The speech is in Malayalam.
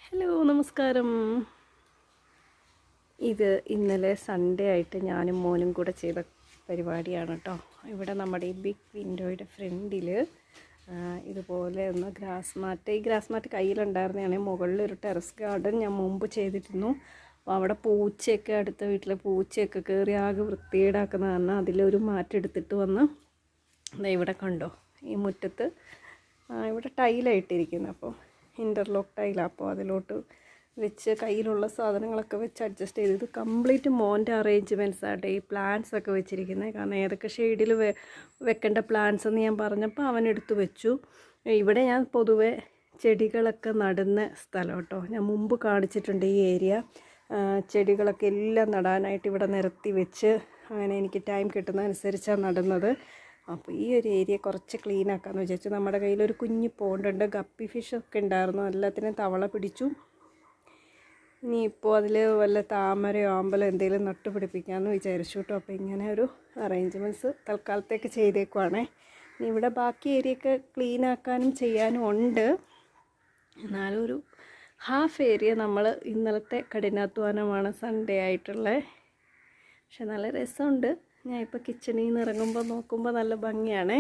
ഹലോ നമസ്കാരം. ഇത് ഇന്നലെ സൺഡേ ആയിട്ട് ഞാനും മോനും കൂടെ ചെയ്ത പരിപാടിയാണ് കേട്ടോ. ഇവിടെ നമ്മുടെ ഈ ബിഗ് വിൻഡോയുടെ ഫ്രണ്ടിൽ ഇതുപോലെ ഒന്ന് ഈ ഗ്രാസ് മാറ്റ് കയ്യിലുണ്ടായിരുന്നതാണ്. മുകളിലൊരു ടെറസ് ഗാർഡൻ ഞാൻ മുമ്പ് ചെയ്തിരുന്നു. അപ്പോൾ അവിടെ പൂച്ചയൊക്കെ, അടുത്ത വീട്ടിലെ പൂച്ചയൊക്കെ കയറി ആകെ വൃത്തികേടാക്കുന്ന കാരണം അതിലൊരു മാറ്റെടുത്തിട്ട് വന്ന് ഇവിടെ കണ്ടോ, ഈ മുറ്റത്ത് ഇവിടെ ടൈലായിട്ടിരിക്കുന്നത്. അപ്പോൾ ഇൻ്റർലോക്ക് ടൈലാണ്. അപ്പോൾ അതിലോട്ട് വെച്ച് കയ്യിലുള്ള സാധനങ്ങളൊക്കെ വെച്ച് അഡ്ജസ്റ്റ് ചെയ്ത്, ഇത് കംപ്ലീറ്റ് മോൻ്റെ അറേഞ്ച്മെൻറ്റ്സ് ആയിട്ട് ഈ പ്ലാന്റ്സ് ഒക്കെ വെച്ചിരിക്കുന്നത്. കാരണം ഏതൊക്കെ ഷെയ്ഡിൽ വെക്കേണ്ട പ്ലാന്റ്സ് എന്ന് ഞാൻ പറഞ്ഞപ്പോൾ അവനെടുത്ത് വെച്ചു. ഇവിടെ ഞാൻ പൊതുവെ ചെടികളൊക്കെ നടുന്ന സ്ഥലം കേട്ടോ. ഞാൻ മുമ്പ് കാണിച്ചിട്ടുണ്ട് ഈ ഏരിയ. ചെടികളൊക്കെ എല്ലാം നടാനായിട്ട് ഇവിടെ നിരത്തി വെച്ച്, അങ്ങനെ എനിക്ക് ടൈം കിട്ടുന്നതനുസരിച്ചാണ് നടുന്നത്. അപ്പോൾ ഈ ഒരു ഏരിയ കുറച്ച് ക്ലീൻ ആക്കാമെന്ന് വിചാരിച്ചു. നമ്മുടെ കയ്യിലൊരു കുഞ്ഞ് പോണ്ടുണ്ട്, ഗപ്പി ഫിഷൊക്കെ ഉണ്ടായിരുന്നു, എല്ലാത്തിനും തവള പിടിച്ചു. ഇനിയിപ്പോൾ അതിൽ വല്ല താമരയോ ആമ്പലോ എന്തെങ്കിലും നട്ടുപിടിപ്പിക്കാമെന്ന് വിചാരിച്ചു കേട്ടോ. അപ്പോൾ ഇങ്ങനെ ഒരു അറേഞ്ച്മെൻറ്റ്സ് തൽക്കാലത്തേക്ക് ചെയ്തേക്കുവാണേ. ഇനി ഇവിടെ ബാക്കി ഏരിയയൊക്കെ ക്ലീൻ ആക്കാനും ചെയ്യാനും ഉണ്ട്. എന്നാലും ഒരു ഹാഫ് ഏരിയ നമ്മൾ ഇന്നലത്തെ കഠിനാധ്വാനമാണ് സൺഡേ ആയിട്ടുള്ളത്. പക്ഷെ നല്ല രസമുണ്ട്. ഞാൻ ഇപ്പോൾ കിച്ചണിൽ നിന്ന് ഇറങ്ങുമ്പോൾ നോക്കുമ്പോൾ നല്ല ഭംഗിയാണേ.